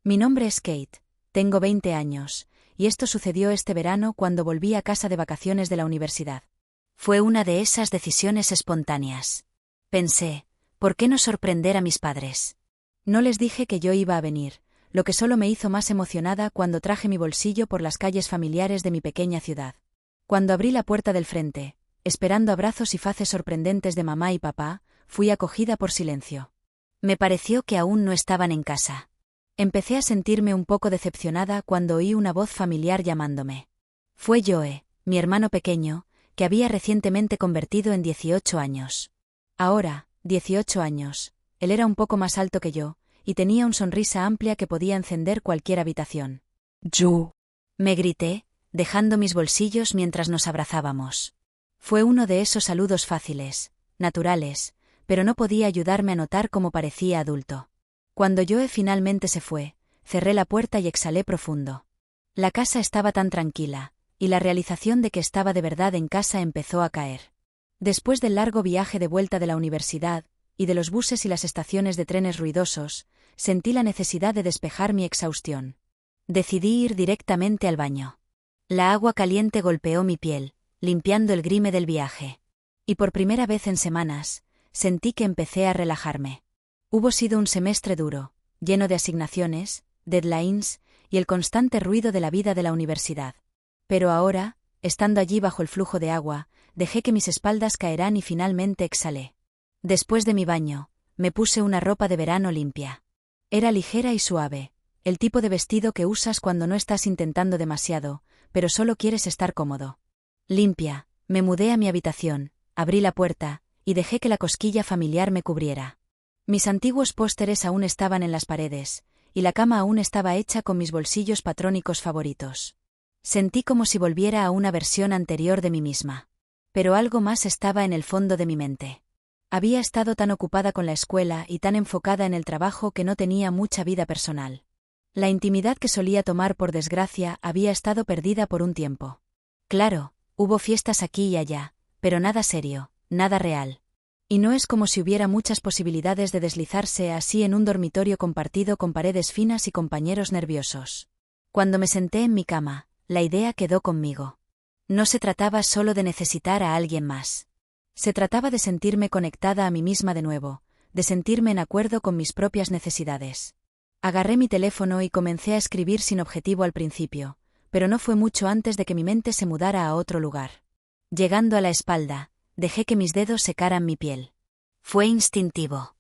Mi nombre es Kate, tengo 20 años, y esto sucedió este verano cuando volví a casa de vacaciones de la universidad. Fue una de esas decisiones espontáneas. Pensé, ¿por qué no sorprender a mis padres? No les dije que yo iba a venir, lo que solo me hizo más emocionada cuando traje mi bolsillo por las calles familiares de mi pequeña ciudad. Cuando abrí la puerta del frente, esperando abrazos y faces sorprendentes de mamá y papá, fui acogida por silencio. Me pareció que aún no estaban en casa. Empecé a sentirme un poco decepcionada cuando oí una voz familiar llamándome. Fue Joe, mi hermano pequeño, que había recientemente convertido en 18 años. Ahora, 18 años, él era un poco más alto que yo, y tenía una sonrisa amplia que podía encender cualquier habitación. «Joe», me grité, dejando mis bolsillos mientras nos abrazábamos. Fue uno de esos saludos fáciles, naturales, pero no podía ayudarme a notar cómo parecía adulto. Cuando Joe finalmente se fue, cerré la puerta y exhalé profundo. La casa estaba tan tranquila, y la realización de que estaba de verdad en casa empezó a caer. Después del largo viaje de vuelta de la universidad, y de los buses y las estaciones de trenes ruidosos, sentí la necesidad de despejar mi exhaustión. Decidí ir directamente al baño. La agua caliente golpeó mi piel, limpiando el grime del viaje. Y por primera vez en semanas, sentí que empecé a relajarme. Hubo sido un semestre duro, lleno de asignaciones, deadlines, y el constante ruido de la vida de la universidad. Pero ahora, estando allí bajo el flujo de agua, dejé que mis espaldas caeran y finalmente exhalé. Después de mi baño, me puse una ropa de verano limpia. Era ligera y suave, el tipo de vestido que usas cuando no estás intentando demasiado, pero solo quieres estar cómodo. Limpia, me mudé a mi habitación, abrí la puerta, y dejé que la cosquilla familiar me cubriera. Mis antiguos pósteres aún estaban en las paredes, y la cama aún estaba hecha con mis bolsillos patrónicos favoritos. Sentí como si volviera a una versión anterior de mí misma. Pero algo más estaba en el fondo de mi mente. Había estado tan ocupada con la escuela y tan enfocada en el trabajo que no tenía mucha vida personal. La intimidad que solía tomar por desgracia había estado perdida por un tiempo. Claro, hubo fiestas aquí y allá, pero nada serio, nada real. Y no es como si hubiera muchas posibilidades de deslizarse así en un dormitorio compartido con paredes finas y compañeros nerviosos. Cuando me senté en mi cama, la idea quedó conmigo. No se trataba solo de necesitar a alguien más. Se trataba de sentirme conectada a mí misma de nuevo, de sentirme en acuerdo con mis propias necesidades. Agarré mi teléfono y comencé a escribir sin objetivo al principio, pero no fue mucho antes de que mi mente se mudara a otro lugar. Llegando a la espalda, dejé que mis dedos secaran mi piel. Fue instintivo.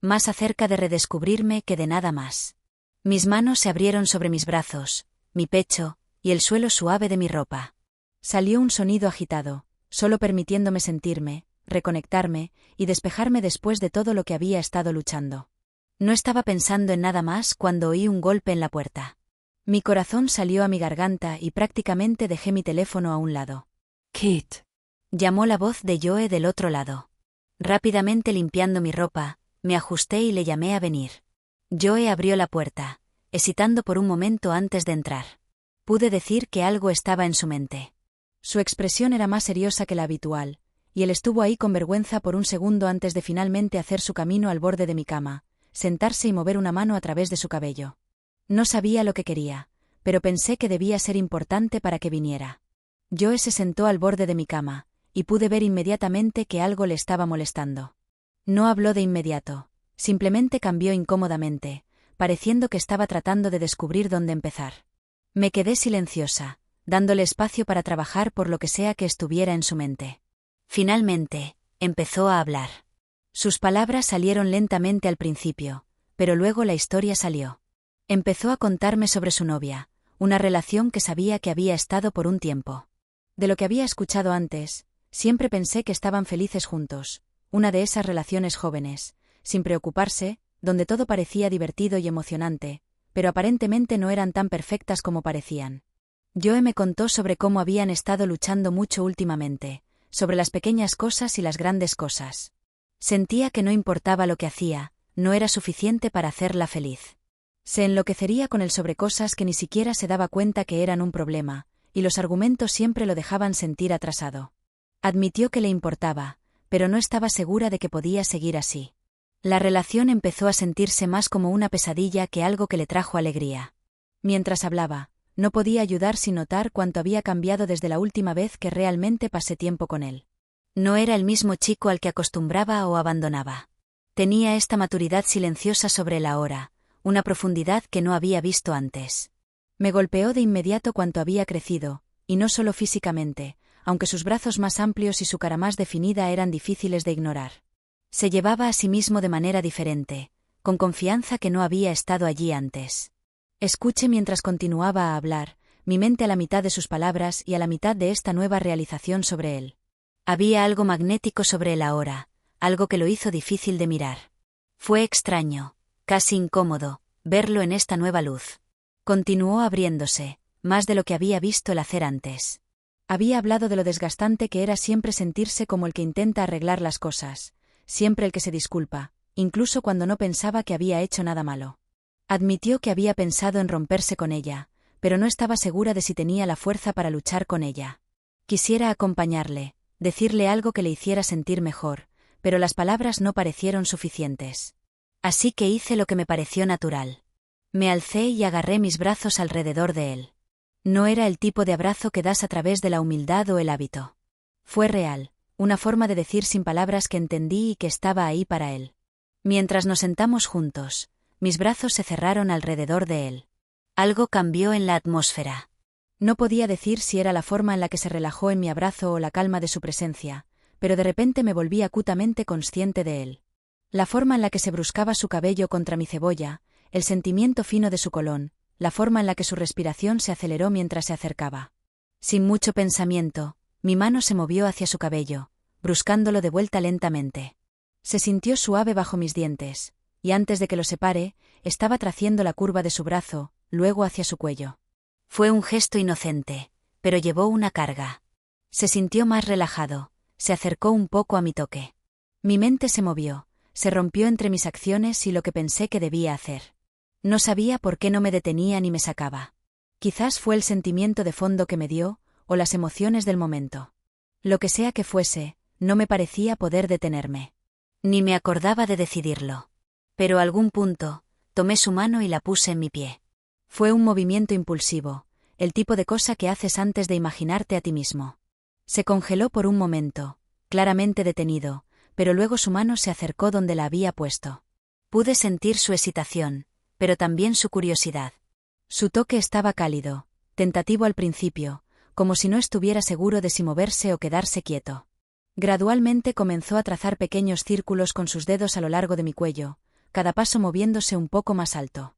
Más acerca de redescubrirme que de nada más. Mis manos se abrieron sobre mis brazos, mi pecho, y el suelo suave de mi ropa. Salió un sonido agitado, solo permitiéndome sentirme, reconectarme y despejarme después de todo lo que había estado luchando. No estaba pensando en nada más cuando oí un golpe en la puerta. Mi corazón salió a mi garganta y prácticamente dejé mi teléfono a un lado. «Kate», llamó la voz de Joe del otro lado. Rápidamente limpiando mi ropa, me ajusté y le llamé a venir. Joe abrió la puerta, hesitando por un momento antes de entrar. Pude decir que algo estaba en su mente. Su expresión era más seriosa que la habitual, y él estuvo ahí con vergüenza por un segundo antes de finalmente hacer su camino al borde de mi cama, sentarse y mover una mano a través de su cabello. No sabía lo que quería, pero pensé que debía ser importante para que viniera. Joe se sentó al borde de mi cama, y pude ver inmediatamente que algo le estaba molestando. No habló de inmediato, simplemente cambió incómodamente, pareciendo que estaba tratando de descubrir dónde empezar. Me quedé silenciosa, dándole espacio para trabajar por lo que sea que estuviera en su mente. Finalmente, empezó a hablar. Sus palabras salieron lentamente al principio, pero luego la historia salió. Empezó a contarme sobre su novia, una relación que sabía que había estado por un tiempo. De lo que había escuchado antes, siempre pensé que estaban felices juntos, una de esas relaciones jóvenes, sin preocuparse, donde todo parecía divertido y emocionante, pero aparentemente no eran tan perfectas como parecían. Joe me contó sobre cómo habían estado luchando mucho últimamente, sobre las pequeñas cosas y las grandes cosas. Sentía que no importaba lo que hacía, no era suficiente para hacerla feliz. Se enloquecería con él sobre cosas que ni siquiera se daba cuenta que eran un problema, y los argumentos siempre lo dejaban sentir atrasado. Admitió que le importaba, pero no estaba segura de que podía seguir así. La relación empezó a sentirse más como una pesadilla que algo que le trajo alegría. Mientras hablaba, no podía ayudar sin notar cuánto había cambiado desde la última vez que realmente pasé tiempo con él. No era el mismo chico al que acostumbraba o abandonaba. Tenía esta maturidad silenciosa sobre él ahora, una profundidad que no había visto antes. Me golpeó de inmediato cuánto había crecido, y no solo físicamente, aunque sus brazos más amplios y su cara más definida eran difíciles de ignorar. Se llevaba a sí mismo de manera diferente, con confianza que no había estado allí antes. Escuché mientras continuaba a hablar, mi mente a la mitad de sus palabras y a la mitad de esta nueva realización sobre él. Había algo magnético sobre él ahora, algo que lo hizo difícil de mirar. Fue extraño, casi incómodo, verlo en esta nueva luz. Continuó abriéndose, más de lo que había visto él hacer antes. Había hablado de lo desgastante que era siempre sentirse como el que intenta arreglar las cosas, siempre el que se disculpa, incluso cuando no pensaba que había hecho nada malo. Admitió que había pensado en romperse con ella, pero no estaba segura de si tenía la fuerza para luchar con ella. Quisiera acompañarle, decirle algo que le hiciera sentir mejor, pero las palabras no parecieron suficientes. Así que hice lo que me pareció natural. Me alcé y agarré mis brazos alrededor de él. No era el tipo de abrazo que das a través de la humildad o el hábito. Fue real, una forma de decir sin palabras que entendí y que estaba ahí para él. Mientras nos sentamos juntos, mis brazos se cerraron alrededor de él. Algo cambió en la atmósfera. No podía decir si era la forma en la que se relajó en mi abrazo o la calma de su presencia, pero de repente me volví acutamente consciente de él. La forma en la que se bruscaba su cabello contra mi cebolla, el sentimiento fino de su colón, la forma en la que su respiración se aceleró mientras se acercaba. Sin mucho pensamiento, mi mano se movió hacia su cabello, bruscándolo de vuelta lentamente. Se sintió suave bajo mis dientes, y antes de que lo separe, estaba traciendo la curva de su brazo, luego hacia su cuello. Fue un gesto inocente, pero llevó una carga. Se sintió más relajado, se acercó un poco a mi toque. Mi mente se movió, se rompió entre mis acciones y lo que pensé que debía hacer. No sabía por qué no me detenía ni me sacaba. Quizás fue el sentimiento de fondo que me dio, o las emociones del momento. Lo que sea que fuese, no me parecía poder detenerme. Ni me acordaba de decidirlo. Pero a algún punto, tomé su mano y la puse en mi pie. Fue un movimiento impulsivo, el tipo de cosa que haces antes de imaginarte a ti mismo. Se congeló por un momento, claramente detenido, pero luego su mano se acercó donde la había puesto. Pude sentir su excitación, pero también su curiosidad. Su toque estaba cálido, tentativo al principio, como si no estuviera seguro de si moverse o quedarse quieto. Gradualmente comenzó a trazar pequeños círculos con sus dedos a lo largo de mi cuello, cada paso moviéndose un poco más alto.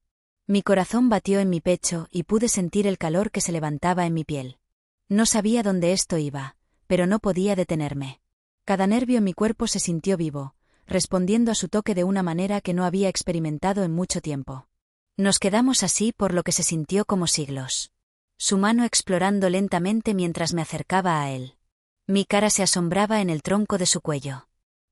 Mi corazón batió en mi pecho y pude sentir el calor que se levantaba en mi piel. No sabía dónde esto iba, pero no podía detenerme. Cada nervio en mi cuerpo se sintió vivo, respondiendo a su toque de una manera que no había experimentado en mucho tiempo. Nos quedamos así por lo que se sintió como siglos. Su mano explorando lentamente mientras me acercaba a él. Mi cara se asombraba en el tronco de su cuello.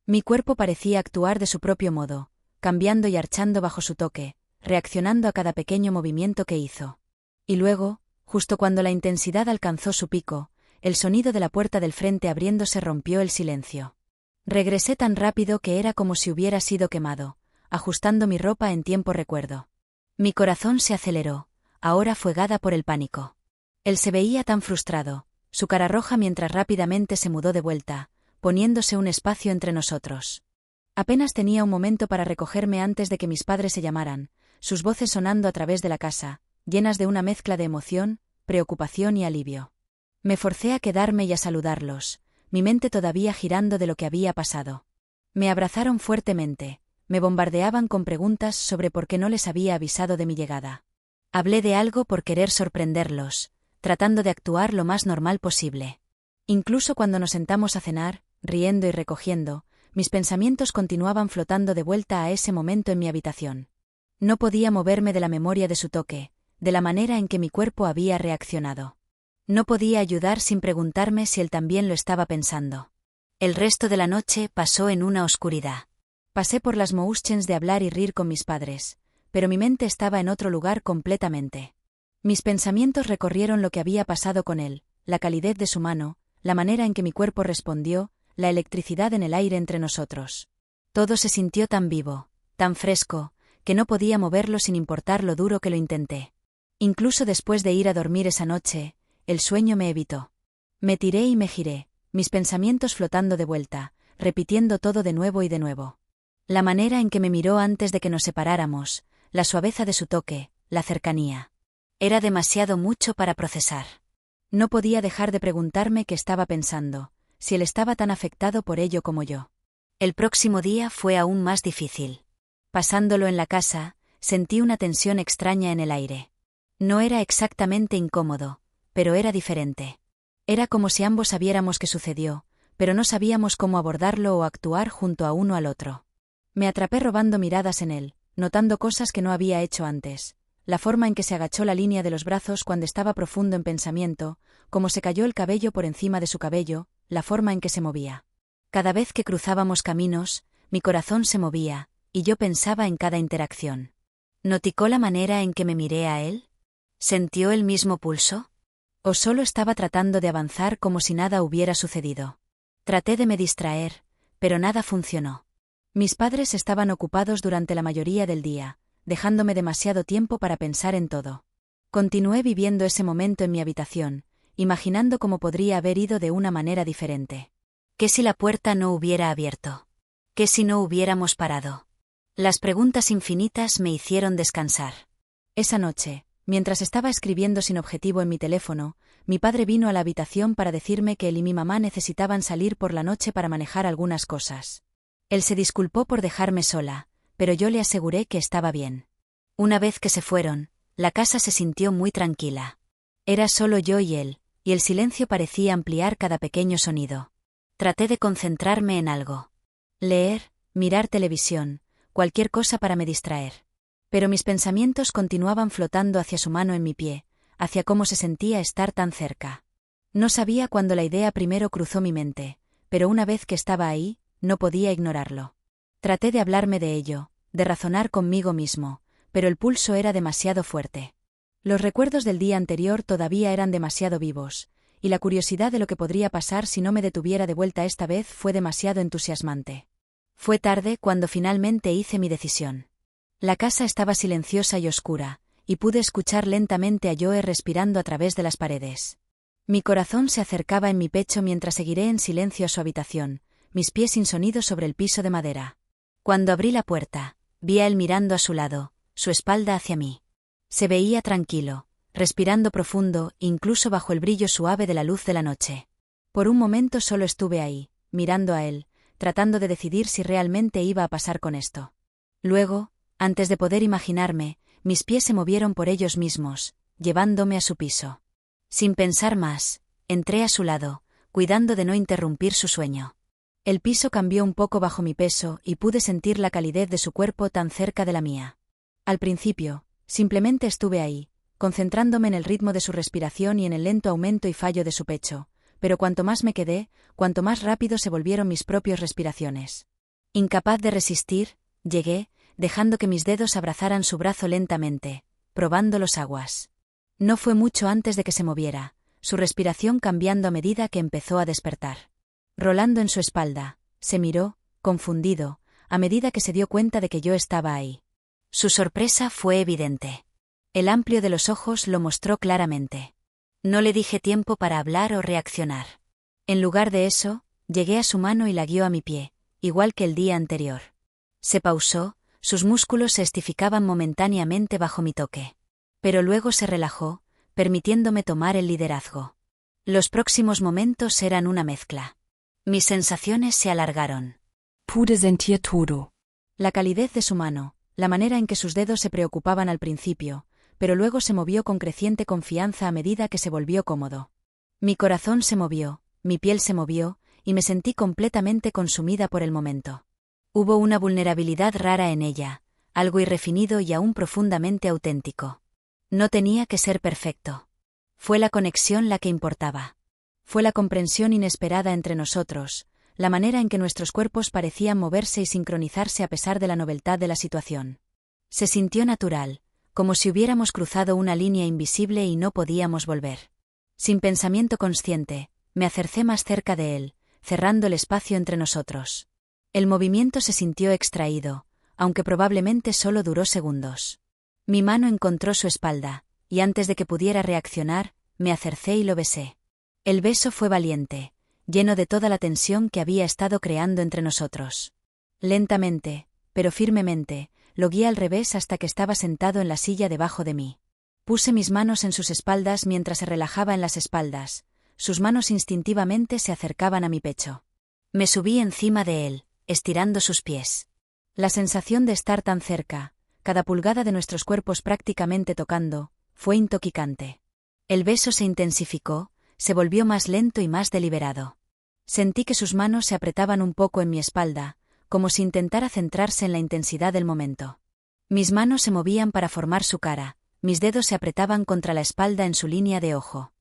Mi cuerpo parecía actuar de su propio modo, cambiando y archando bajo su toque, reaccionando a cada pequeño movimiento que hizo. Y luego, justo cuando la intensidad alcanzó su pico, el sonido de la puerta del frente abriéndose rompió el silencio. Regresé tan rápido que era como si hubiera sido quemado, ajustando mi ropa en tiempo recuerdo. Mi corazón se aceleró, ahora fuegada por el pánico. Él se veía tan frustrado, su cara roja mientras rápidamente se mudó de vuelta, poniéndose un espacio entre nosotros. Apenas tenía un momento para recogerme antes de que mis padres se llamaran, sus voces sonando a través de la casa, llenas de una mezcla de emoción, preocupación y alivio. Me forcé a quedarme y a saludarlos, mi mente todavía girando de lo que había pasado. Me abrazaron fuertemente, me bombardeaban con preguntas sobre por qué no les había avisado de mi llegada. Hablé de algo por querer sorprenderlos, tratando de actuar lo más normal posible. Incluso cuando nos sentamos a cenar, riendo y recogiendo, mis pensamientos continuaban flotando de vuelta a ese momento en mi habitación. No podía moverme de la memoria de su toque, de la manera en que mi cuerpo había reaccionado. No podía ayudar sin preguntarme si él también lo estaba pensando. El resto de la noche pasó en una oscuridad. Pasé por las motions de hablar y rir con mis padres, pero mi mente estaba en otro lugar completamente. Mis pensamientos recorrieron lo que había pasado con él, la calidez de su mano, la manera en que mi cuerpo respondió, la electricidad en el aire entre nosotros. Todo se sintió tan vivo, tan fresco, que no podía moverlo sin importar lo duro que lo intenté. Incluso después de ir a dormir esa noche, el sueño me evitó. Me tiré y me giré, mis pensamientos flotando de vuelta, repitiendo todo de nuevo y de nuevo. La manera en que me miró antes de que nos separáramos, la suaveza de su toque, la cercanía. Era demasiado mucho para procesar. No podía dejar de preguntarme qué estaba pensando, si él estaba tan afectado por ello como yo. El próximo día fue aún más difícil. Pasándolo en la casa, sentí una tensión extraña en el aire. No era exactamente incómodo, pero era diferente. Era como si ambos sabiéramos qué sucedió, pero no sabíamos cómo abordarlo o actuar junto a uno al otro. Me atrapé robando miradas en él, notando cosas que no había hecho antes. La forma en que se agachó la línea de los brazos cuando estaba profundo en pensamiento, cómo se cayó el cabello por encima de su cabello, la forma en que se movía. Cada vez que cruzábamos caminos, mi corazón se movía, y yo pensaba en cada interacción. ¿Noticó la manera en que me miré a él? ¿Sintió el mismo pulso? ¿O solo estaba tratando de avanzar como si nada hubiera sucedido? Traté de me distraer, pero nada funcionó. Mis padres estaban ocupados durante la mayoría del día, dejándome demasiado tiempo para pensar en todo. Continué viviendo ese momento en mi habitación, imaginando cómo podría haber ido de una manera diferente. ¿Qué si la puerta no hubiera abierto? ¿Qué si no hubiéramos parado? Las preguntas infinitas me hicieron descansar. Esa noche, mientras estaba escribiendo sin objetivo en mi teléfono, mi padre vino a la habitación para decirme que él y mi mamá necesitaban salir por la noche para manejar algunas cosas. Él se disculpó por dejarme sola, pero yo le aseguré que estaba bien. Una vez que se fueron, la casa se sintió muy tranquila. Era solo yo y él, y el silencio parecía ampliar cada pequeño sonido. Traté de concentrarme en algo. Leer, mirar televisión, cualquier cosa para me distraer. Pero mis pensamientos continuaban flotando hacia su mano en mi pie, hacia cómo se sentía estar tan cerca. No sabía cuándo la idea primero cruzó mi mente, pero una vez que estaba ahí, no podía ignorarlo. Traté de hablarme de ello, de razonar conmigo mismo, pero el pulso era demasiado fuerte. Los recuerdos del día anterior todavía eran demasiado vivos, y la curiosidad de lo que podría pasar si no me detuviera de vuelta esta vez fue demasiado entusiasmante. Fue tarde cuando finalmente hice mi decisión. La casa estaba silenciosa y oscura, y pude escuchar lentamente a Joe respirando a través de las paredes. Mi corazón se acercaba en mi pecho mientras seguiré en silencio a su habitación, mis pies sin sonido sobre el piso de madera. Cuando abrí la puerta, vi a él mirando a su lado, su espalda hacia mí. Se veía tranquilo, respirando profundo, incluso bajo el brillo suave de la luz de la noche. Por un momento solo estuve ahí, mirando a él, tratando de decidir si realmente iba a pasar con esto. Luego, antes de poder imaginarme, mis pies se movieron por ellos mismos, llevándome a su piso. Sin pensar más, entré a su lado, cuidando de no interrumpir su sueño. El piso cambió un poco bajo mi peso y pude sentir la calidez de su cuerpo tan cerca de la mía. Al principio, simplemente estuve ahí, concentrándome en el ritmo de su respiración y en el lento aumento y fallo de su pecho, pero cuanto más me quedé, cuanto más rápido se volvieron mis propias respiraciones. Incapaz de resistir, llegué, dejando que mis dedos abrazaran su brazo lentamente, probando los aguas. No fue mucho antes de que se moviera, su respiración cambiando a medida que empezó a despertar. Rolando en su espalda, se miró, confundido, a medida que se dio cuenta de que yo estaba ahí. Su sorpresa fue evidente. El amplio de los ojos lo mostró claramente. No le dije tiempo para hablar o reaccionar. En lugar de eso, llegué a su mano y la guió a mi pie, igual que el día anterior. Se pausó, sus músculos se estificaban momentáneamente bajo mi toque. Pero luego se relajó, permitiéndome tomar el liderazgo. Los próximos momentos eran una mezcla. Mis sensaciones se alargaron. Pude sentir todo. La calidez de su mano, la manera en que sus dedos se preocupaban al principio, pero luego se movió con creciente confianza a medida que se volvió cómodo. Mi corazón se movió, mi piel se movió, y me sentí completamente consumida por el momento. Hubo una vulnerabilidad rara en ella, algo irrefinido y aún profundamente auténtico. No tenía que ser perfecto. Fue la conexión la que importaba. Fue la comprensión inesperada entre nosotros, la manera en que nuestros cuerpos parecían moverse y sincronizarse a pesar de la novedad de la situación. Se sintió natural, como si hubiéramos cruzado una línea invisible y no podíamos volver. Sin pensamiento consciente, me acercé más cerca de él, cerrando el espacio entre nosotros. El movimiento se sintió extraído, aunque probablemente solo duró segundos. Mi mano encontró su espalda, y antes de que pudiera reaccionar, me acercé y lo besé. El beso fue valiente, lleno de toda la tensión que había estado creando entre nosotros. Lentamente, pero firmemente, lo guié al revés hasta que estaba sentado en la silla debajo de mí. Puse mis manos en sus espaldas mientras se relajaba en las espaldas. Sus manos instintivamente se acercaban a mi pecho. Me subí encima de él, estirando sus pies. La sensación de estar tan cerca, cada pulgada de nuestros cuerpos prácticamente tocando, fue intoxicante. El beso se intensificó, se volvió más lento y más deliberado. Sentí que sus manos se apretaban un poco en mi espalda, como si intentara centrarse en la intensidad del momento. Mis manos se movían para formar su cara, mis dedos se apretaban contra la espalda en su línea de ojo.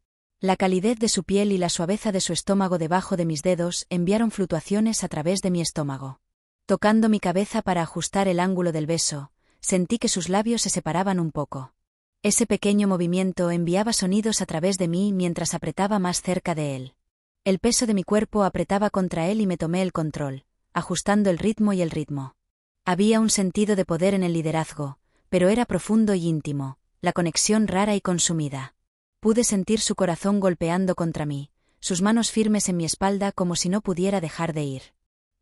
La calidez de su piel y la suaveza de su estómago debajo de mis dedos enviaron fluctuaciones a través de mi estómago. Tocando mi cabeza para ajustar el ángulo del beso, sentí que sus labios se separaban un poco. Ese pequeño movimiento enviaba sonidos a través de mí mientras apretaba más cerca de él. El peso de mi cuerpo apretaba contra él y me tomé el control, ajustando el ritmo y el ritmo. Había un sentido de poder en el liderazgo, pero era profundo y íntimo, la conexión rara y consumida. Pude sentir su corazón golpeando contra mí, sus manos firmes en mi espalda como si no pudiera dejar de ir.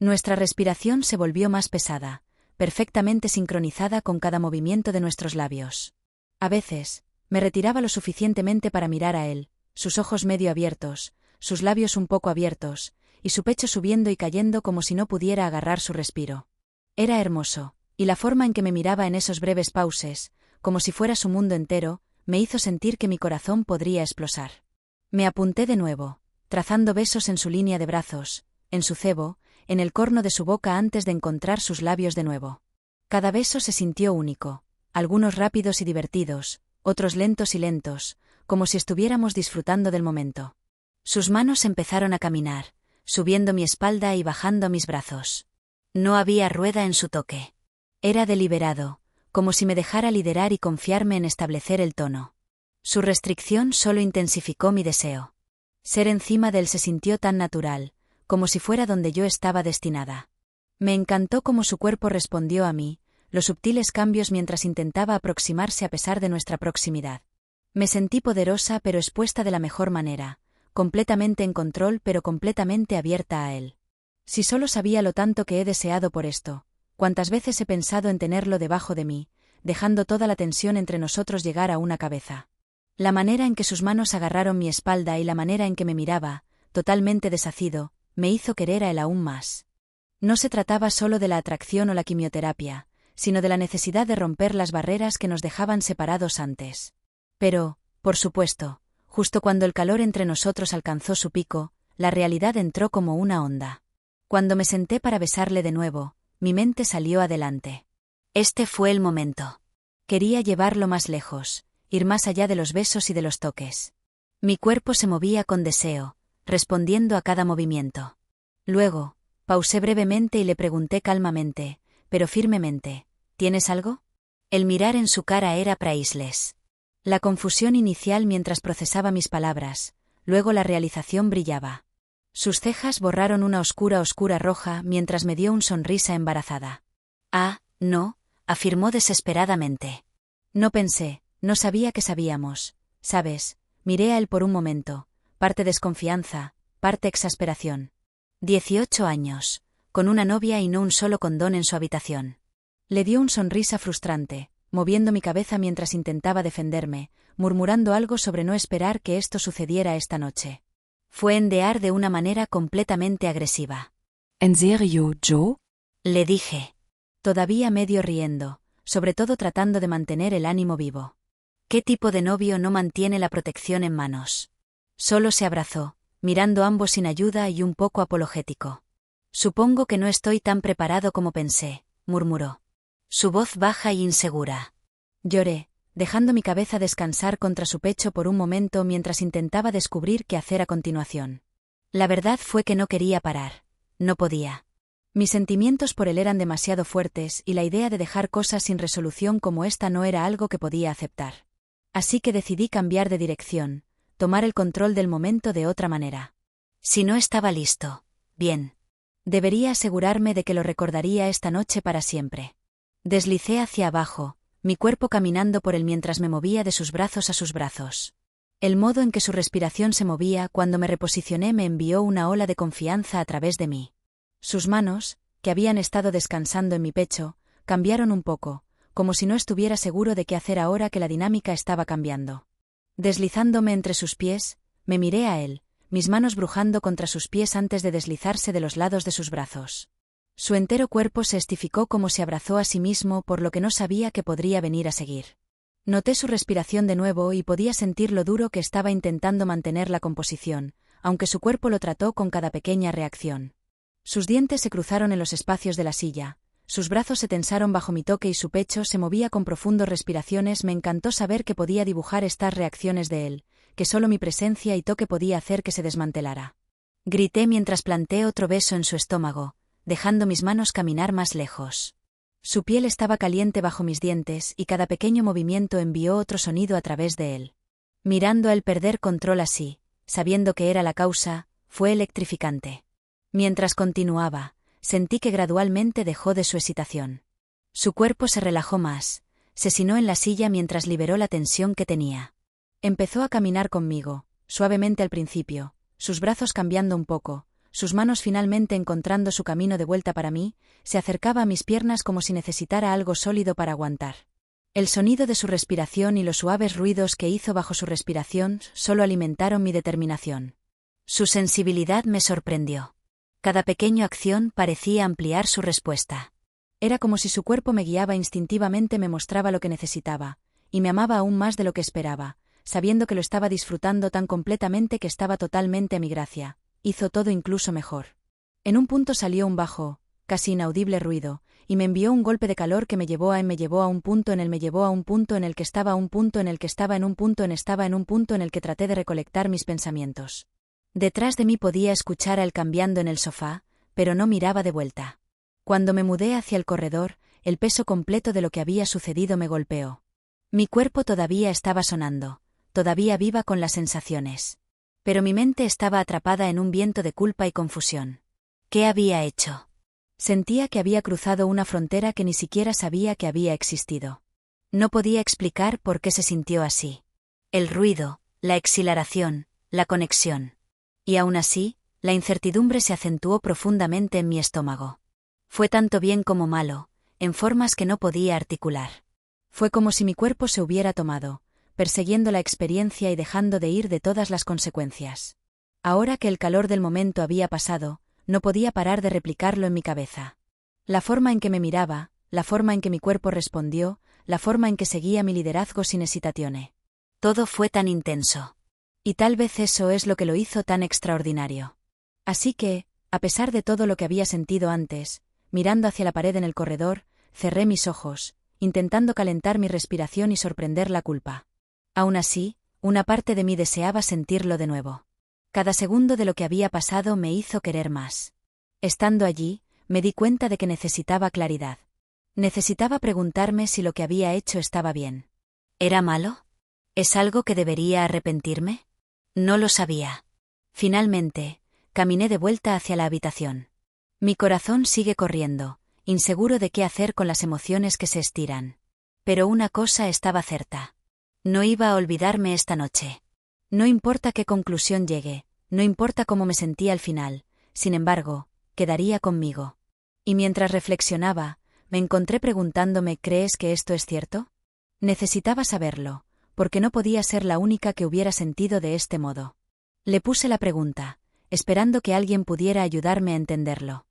Nuestra respiración se volvió más pesada, perfectamente sincronizada con cada movimiento de nuestros labios. A veces, me retiraba lo suficientemente para mirar a él, sus ojos medio abiertos, sus labios un poco abiertos, y su pecho subiendo y cayendo como si no pudiera agarrar su respiro. Era hermoso, y la forma en que me miraba en esos breves pauses, como si fuera su mundo entero, me hizo sentir que mi corazón podría explosar. Me apunté de nuevo, trazando besos en su línea de brazos, en su cebo, en el corno de su boca antes de encontrar sus labios de nuevo. Cada beso se sintió único, algunos rápidos y divertidos, otros lentos y lentos, como si estuviéramos disfrutando del momento. Sus manos empezaron a caminar, subiendo mi espalda y bajando mis brazos. No había rueda en su toque. Era deliberado, como si me dejara liderar y confiarme en establecer el tono. Su restricción solo intensificó mi deseo. Ser encima de él se sintió tan natural, como si fuera donde yo estaba destinada. Me encantó cómo su cuerpo respondió a mí, los sutiles cambios mientras intentaba aproximarse a pesar de nuestra proximidad. Me sentí poderosa pero expuesta de la mejor manera, completamente en control pero completamente abierta a él. Si solo sabía lo tanto que he deseado por esto, cuántas veces he pensado en tenerlo debajo de mí, dejando toda la tensión entre nosotros llegar a una cabeza. La manera en que sus manos agarraron mi espalda y la manera en que me miraba, totalmente desasido, me hizo querer a él aún más. No se trataba solo de la atracción o la quimioterapia, sino de la necesidad de romper las barreras que nos dejaban separados antes. Pero, por supuesto, justo cuando el calor entre nosotros alcanzó su pico, la realidad entró como una onda. Cuando me senté para besarle de nuevo, mi mente salió adelante. Este fue el momento. Quería llevarlo más lejos, ir más allá de los besos y de los toques. Mi cuerpo se movía con deseo, respondiendo a cada movimiento. Luego, pausé brevemente y le pregunté calmamente, pero firmemente, ¿tienes algo? El mirar en su cara era priceless. La confusión inicial mientras procesaba mis palabras, luego la realización brillaba. Sus cejas borraron una oscura roja mientras me dio una sonrisa embarazada. Ah, no, afirmó desesperadamente. No pensé, no sabía que sabíamos, ¿sabes? Miré a él por un momento, parte desconfianza, parte exasperación. 18 años, con una novia y no un solo condón en su habitación. Le dio una sonrisa frustrante, moviendo mi cabeza mientras intentaba defenderme, murmurando algo sobre no esperar que esto sucediera esta noche. Fue endear de una manera completamente agresiva. ¿En serio, Joe? Le dije. Todavía medio riendo, sobre todo tratando de mantener el ánimo vivo. ¿Qué tipo de novio no mantiene la protección en manos? Solo se abrazó, mirando ambos sin ayuda y un poco apologético. Supongo que no estoy tan preparado como pensé, murmuró. Su voz baja y insegura. Lloré, dejando mi cabeza descansar contra su pecho por un momento mientras intentaba descubrir qué hacer a continuación. La verdad fue que no quería parar. No podía. Mis sentimientos por él eran demasiado fuertes y la idea de dejar cosas sin resolución como esta no era algo que podía aceptar. Así que decidí cambiar de dirección, tomar el control del momento de otra manera. Si no estaba listo, bien. Debería asegurarme de que lo recordaría esta noche para siempre. Deslicé hacia abajo, mi cuerpo caminando por él mientras me movía de sus brazos a sus brazos. El modo en que su respiración se movía cuando me reposicioné me envió una ola de confianza a través de mí. Sus manos, que habían estado descansando en mi pecho, cambiaron un poco, como si no estuviera seguro de qué hacer ahora que la dinámica estaba cambiando. Deslizándome entre sus pies, me miré a él, mis manos brujando contra sus pies antes de deslizarse de los lados de sus brazos. Su entero cuerpo se estificó como se abrazó a sí mismo por lo que no sabía que podría venir a seguir. Noté su respiración de nuevo y podía sentir lo duro que estaba intentando mantener la composición, aunque su cuerpo lo trató con cada pequeña reacción. Sus dientes se cruzaron en los espacios de la silla, sus brazos se tensaron bajo mi toque y su pecho se movía con profundas respiraciones. Me encantó saber que podía dibujar estas reacciones de él, que solo mi presencia y toque podía hacer que se desmantelara. Grité mientras planté otro beso en su estómago, dejando mis manos caminar más lejos. Su piel estaba caliente bajo mis dientes y cada pequeño movimiento envió otro sonido a través de él. Mirando a él perder control así, sabiendo que era la causa, fue electrificante. Mientras continuaba, sentí que gradualmente dejó de su excitación. Su cuerpo se relajó más, se sinó en la silla mientras liberó la tensión que tenía. Empezó a caminar conmigo, suavemente al principio, sus brazos cambiando un poco, sus manos finalmente encontrando su camino de vuelta para mí, se acercaba a mis piernas como si necesitara algo sólido para aguantar. El sonido de su respiración y los suaves ruidos que hizo bajo su respiración solo alimentaron mi determinación. Su sensibilidad me sorprendió. Cada pequeña acción parecía ampliar su respuesta. Era como si su cuerpo me guiaba instintivamente, me mostraba lo que necesitaba, y me amaba aún más de lo que esperaba, sabiendo que lo estaba disfrutando tan completamente que estaba totalmente a mi gracia. Hizo todo incluso mejor. En un punto salió un bajo, casi inaudible ruido, y me envió un golpe de calor que me llevó a un punto en el que estaba en un punto en el que traté de recolectar mis pensamientos. Detrás de mí podía escuchar a él cambiando en el sofá, pero no miraba de vuelta. Cuando me mudé hacia el corredor, el peso completo de lo que había sucedido me golpeó. Mi cuerpo todavía estaba sonando, todavía viva con las sensaciones. Pero mi mente estaba atrapada en un viento de culpa y confusión. ¿Qué había hecho? Sentía que había cruzado una frontera que ni siquiera sabía que había existido. No podía explicar por qué se sintió así. El ruido, la exhilaración, la conexión. Y aún así, la incertidumbre se acentuó profundamente en mi estómago. Fue tanto bien como malo, en formas que no podía articular. Fue como si mi cuerpo se hubiera tomado, persiguiendo la experiencia y dejando de ir de todas las consecuencias. Ahora que el calor del momento había pasado, no podía parar de replicarlo en mi cabeza. La forma en que me miraba, la forma en que mi cuerpo respondió, la forma en que seguía mi liderazgo sin hesitazione. Todo fue tan intenso. Y tal vez eso es lo que lo hizo tan extraordinario. Así que, a pesar de todo lo que había sentido antes, mirando hacia la pared en el corredor, cerré mis ojos, intentando calentar mi respiración y sorprender la culpa. Aún así, una parte de mí deseaba sentirlo de nuevo. Cada segundo de lo que había pasado me hizo querer más. Estando allí, me di cuenta de que necesitaba claridad. Necesitaba preguntarme si lo que había hecho estaba bien. ¿Era malo? ¿Es algo que debería arrepentirme? No lo sabía. Finalmente, caminé de vuelta hacia la habitación. Mi corazón sigue corriendo, inseguro de qué hacer con las emociones que se estiran. Pero una cosa estaba cierta. No iba a olvidarme esta noche. No importa qué conclusión llegue, no importa cómo me sentía al final, sin embargo, quedaría conmigo. Y mientras reflexionaba, me encontré preguntándome, ¿crees que esto es cierto? Necesitaba saberlo, porque no podía ser la única que hubiera sentido de este modo. Le puse la pregunta, esperando que alguien pudiera ayudarme a entenderlo.